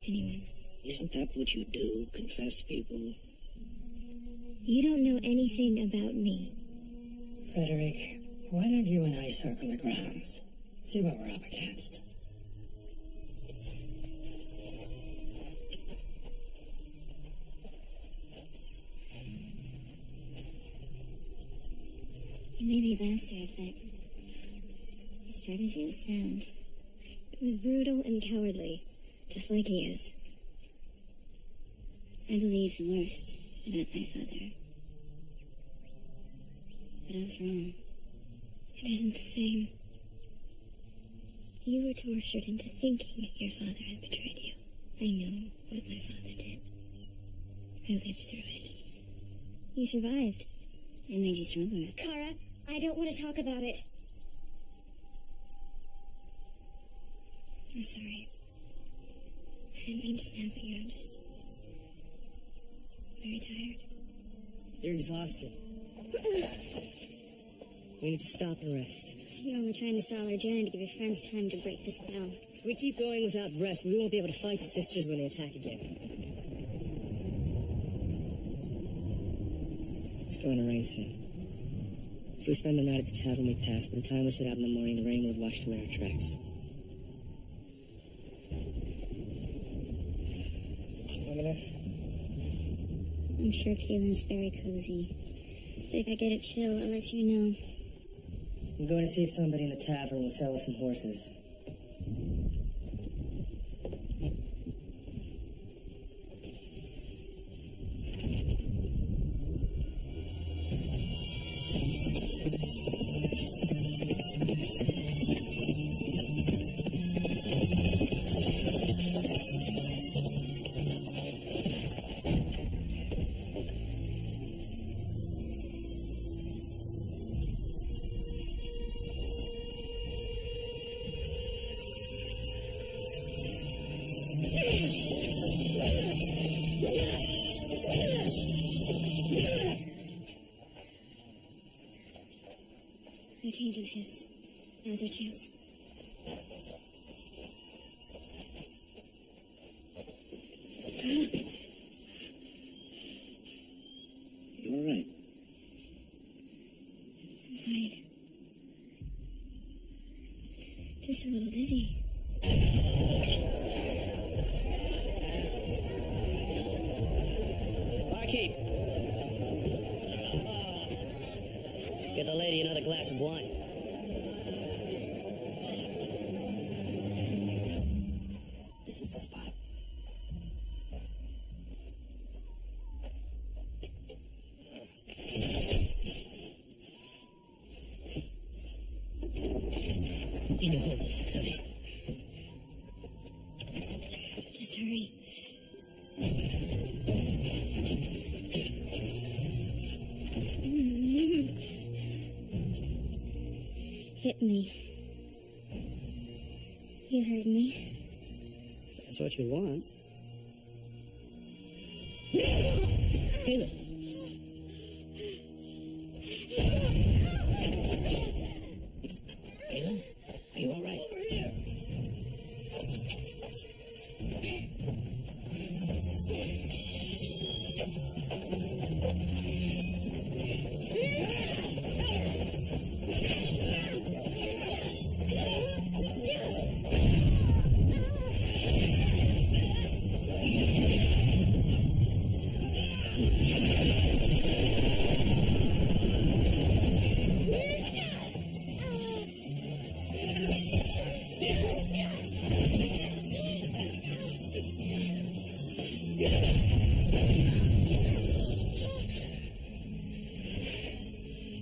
anyone. Isn't that what you do, confess people? You don't know anything about me. Frederick, why don't you and I circle the grounds? See what we're up against. You may be a bastard, but his strategy was sound. It was brutal and cowardly, just like he is. I believed the worst about my father. But I was wrong. It isn't the same. You were tortured into thinking your father had betrayed you. I know what my father did. I lived through it. You survived. It made you stronger. Kara, I don't want to talk about it. I'm sorry. I didn't mean to snap at you. I'm just very tired. You're exhausted. We need to stop and rest. You're only trying to stall our journey to give your friends time to break the spell. If we keep going without rest, we won't be able to fight the sisters when they attack again. It's going to rain soon. If we spend the night at the tavern we pass, by the time we set out in the morning, the rain will have washed away our tracks. Long enough? I'm sure Keelan's very cozy. But if I get a chill, I'll let you know. I'm going to see if somebody in the tavern will sell us some horses. They're changing shifts. Now's our chance. You all right? I'm fine. Just a little dizzy. Barkeep! Get the lady another glass of wine. This is the spot. You know hold this, Tony. Just hurry. Hit me. You heard me. That's what you want. Caleb. Caleb, are you all right? Over here!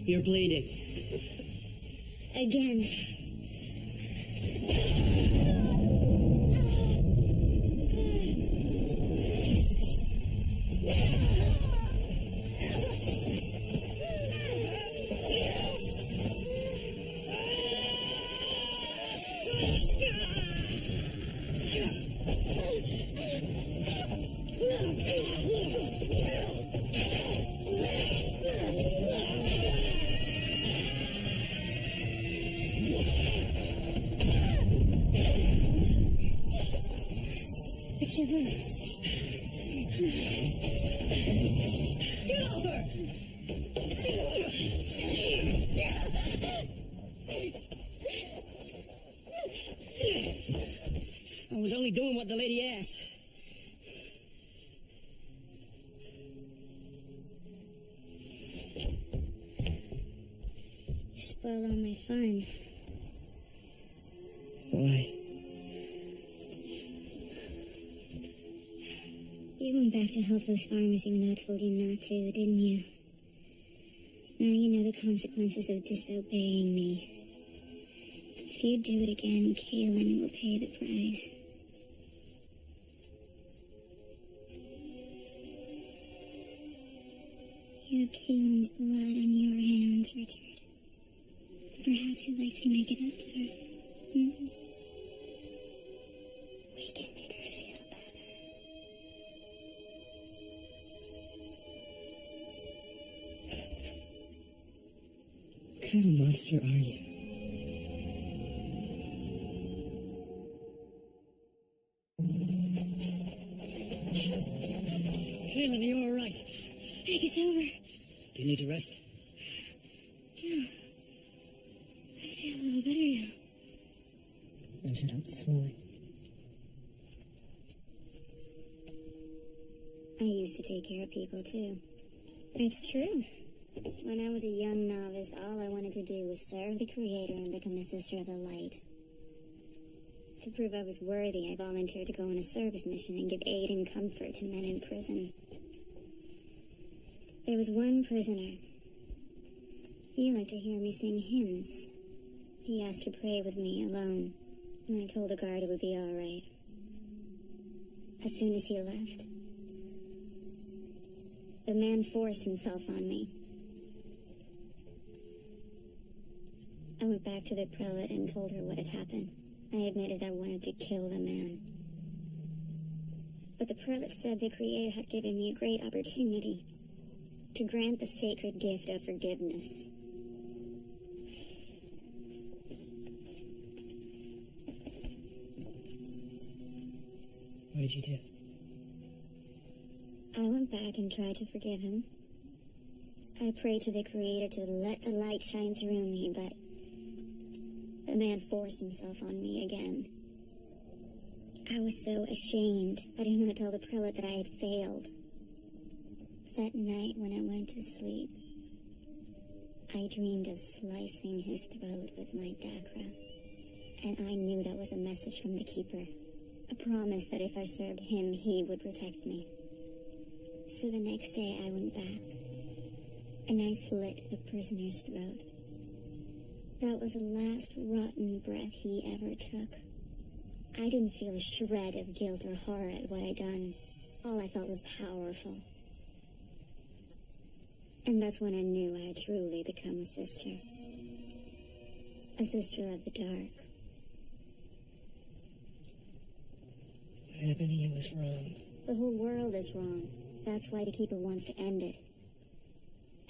You're bleeding. Again. It should Get off her! I was only doing what the lady asked. You spoil all my fun. Why? You went back to help those farmers even though I told you not to, didn't you? Now you know the consequences of disobeying me. If you do it again, Kaylin will pay the price. You have Kaylin's blood on your hands, Richard. Perhaps you'd like to make it up to her. Hmm? We can make her feel better. What kind of monster are you? Kaylin, are you all right? Nick, it's over. Do you need to rest? No. I feel a little better now. That should help the swelling. I used to take care of people, too. It's true. When I was a young novice, all I wanted to do was serve the Creator and become a Sister of the Light. To prove I was worthy, I volunteered to go on a service mission and give aid and comfort to men in prison. There was one prisoner. He liked to hear me sing hymns. He asked to pray with me alone, and I told the guard it would be all right. As soon as he left, the man forced himself on me. I went back to the prelate and told her what had happened. I admitted I wanted to kill the man. But the prelate said the Creator had given me a great opportunity to grant the sacred gift of forgiveness. What did you do? I went back and tried to forgive him. I prayed to the Creator to let the light shine through me, but the man forced himself on me again. I was so ashamed. I didn't want to tell the prelate that I had failed. That night when I went to sleep, I dreamed of slicing his throat with my dagger. And I knew that was a message from the Keeper. A promise that if I served him, he would protect me. So the next day I went back, and I slit the prisoner's throat. That was the last rotten breath he ever took. I didn't feel a shred of guilt or horror at what I'd done. All I felt was powerful. And that's when I knew I had truly become a sister. A sister of the dark. What happened to you was wrong. The whole world is wrong. That's why the Keeper wants to end it.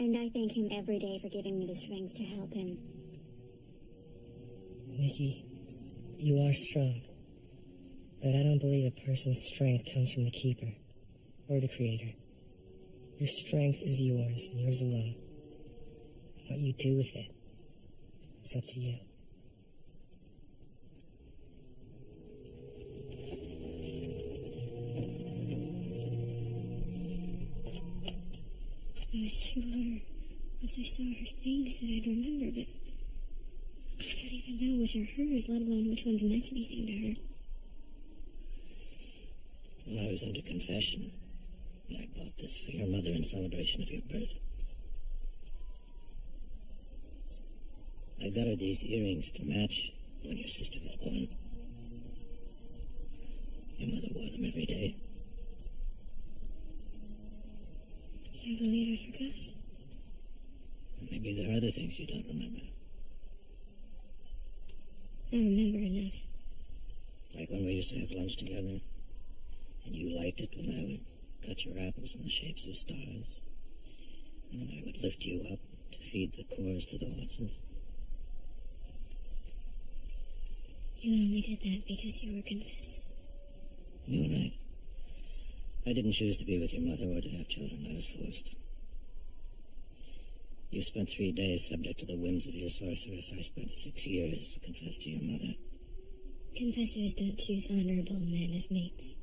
And I thank him every day for giving me the strength to help him. Nikki, you are strong. But I don't believe a person's strength comes from the Keeper or the Creator. Your strength is yours and yours alone. What you do with it, it's up to you. I was sure once I saw her things that I'd remember, but I don't even know which are hers, let alone which ones meant anything to her. When I was under confession, I bought this for your mother in celebration of your birth. I got her these earrings to match when your sister was born. Your mother wore them every day. I can't believe I forgot. Maybe there are other things you don't remember. I remember enough. Like when we used to have lunch together, and you liked it when I would cut your apples in the shapes of stars, and I would lift you up to feed the cores to the horses. You only did that because you were convinced. You and I, I didn't choose to be with your mother or to have children. I was forced. You spent 3 days subject to the whims of your sorceress. I spent 6 years to confess to your mother. Confessors don't choose honorable men as mates.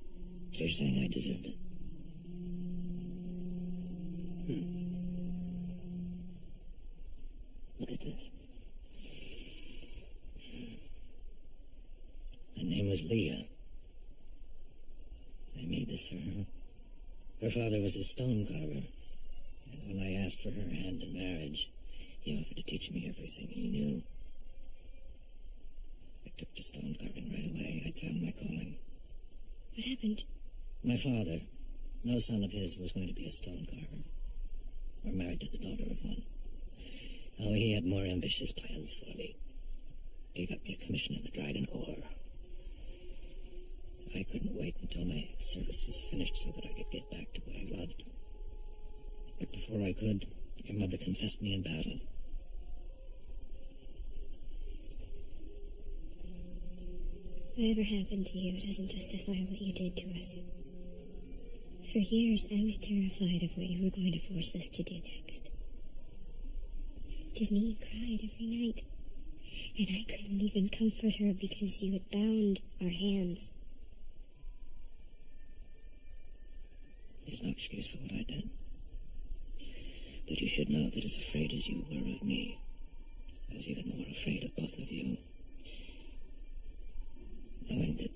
So you're saying I deserved it? Look at this. Her name was Leah. I made this for her. Her father was a stone carver, and when I asked for her hand in marriage, he offered to teach me everything he knew. I took to stone carving right away. I'd found my calling. What happened? My father, no son of his, was going to be a stone carver. We're married to the daughter of one. Oh, he had more ambitious plans for me. He got me a commission in the Dragon Corps. I couldn't wait until my service was finished so that I could get back to what I loved. But before I could, your mother confessed me in battle. Whatever happened to you doesn't justify what you did to us. For years, I was terrified of what you were going to force us to do next. Didn't cried every night, and I couldn't even comfort her because you had bound our hands. There's no excuse for what I did. But you should know that as afraid as you were of me, I was even more afraid of both of you. Knowing that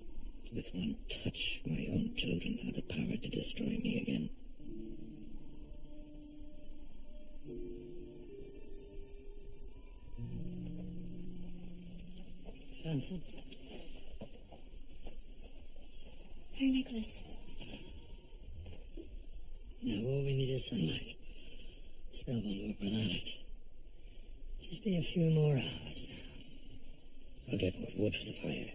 with one touch my own children had the power to destroy me again. Found some? Her necklace. No, all we need is sunlight. The spell won't work without it. Just be a few more hours now. I'll get more wood for the fire.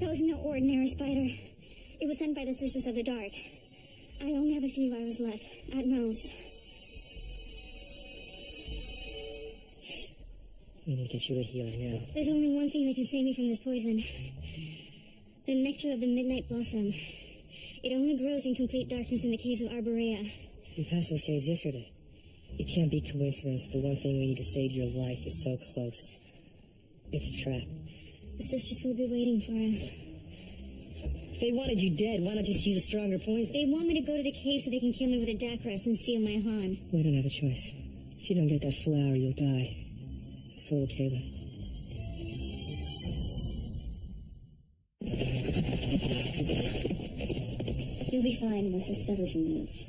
That was no ordinary spider. It was sent by the Sisters of the Dark. I only have a few hours left, at most. We need to get you a healer now. There's only one thing that can save me from this poison. The nectar of the midnight blossom. It only grows in complete darkness in the caves of Arborea. We passed those caves yesterday. It can't be coincidence that the one thing we need to save your life is so close. It's a trap. The sisters will be waiting for us. If they wanted you dead, why not just use a stronger poison? They want me to go to the cave so they can kill me with a Dakras and steal my Han. We don't have a choice. If you don't get that flower, you'll die. So will Kayla. You'll be fine once the spell is removed.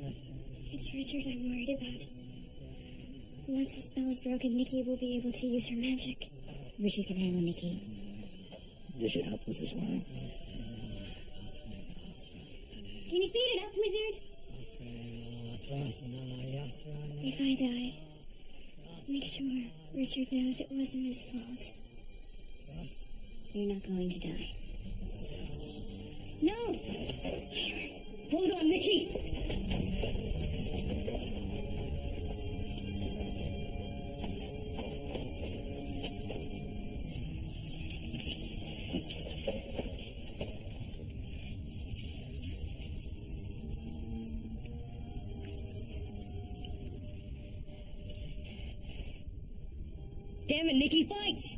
It's Richard I'm worried about. Once the spell is broken, Nikki will be able to use her magic. Richard can handle Nikki. This should help with this wine. Can you speed it up, wizard? If I die, make sure Richard knows it wasn't his fault. You're not going to die. No! Hold on, Nikki! Damn it, Nikki, fight!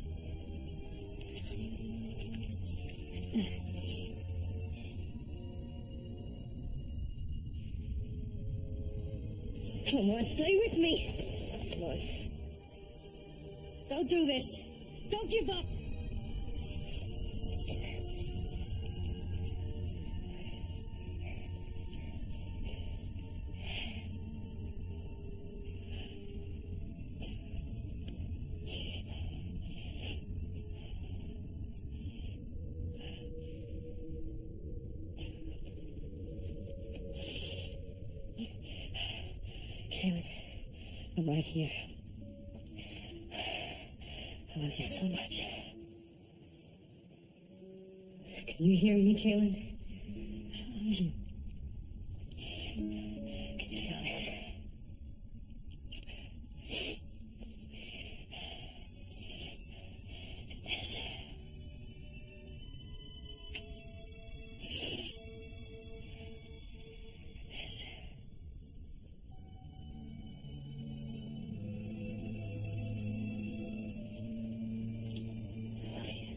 Come on, stay with me. Come on. Don't do this. Don't give up. I'm right here. I love you so much. Can you hear me, Kaylin? I love you. Can you feel this? This. This. I love you.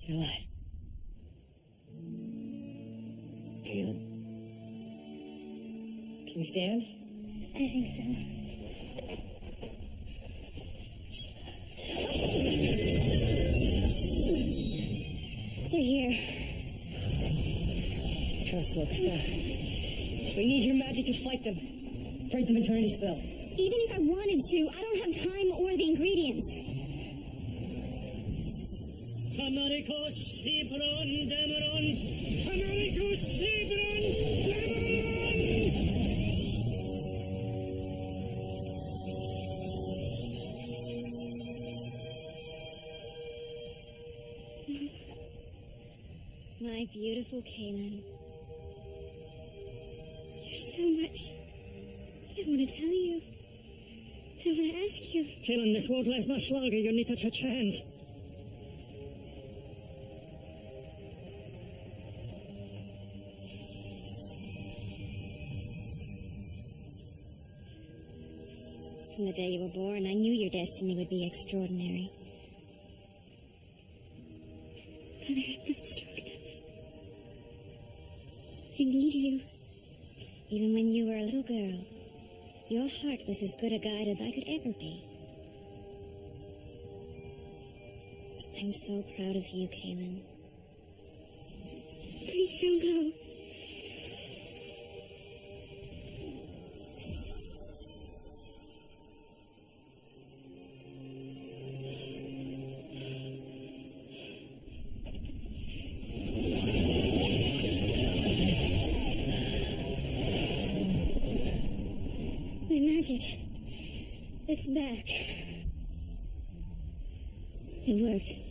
You're alive. Kaylin, Can you stand? I think so. They're here. Trust looks We need your magic to fight them. Break the maternity spell. Even if I wanted to, I don't have time or the ingredients. Americus Sibron Dameron! Americus Sibron Dameron! My beautiful Kaylin. There's so much I want to tell you. I want to ask you. Kaylin, this won't last much longer. You need to touch hands. From the day you were born, I knew your destiny would be extraordinary. Mother, I'm not strong enough. I need you. Even when you were a little girl, your heart was as good a guide as I could ever be. I'm so proud of you, Kaylin. Please don't go. My magic. It's back. It worked.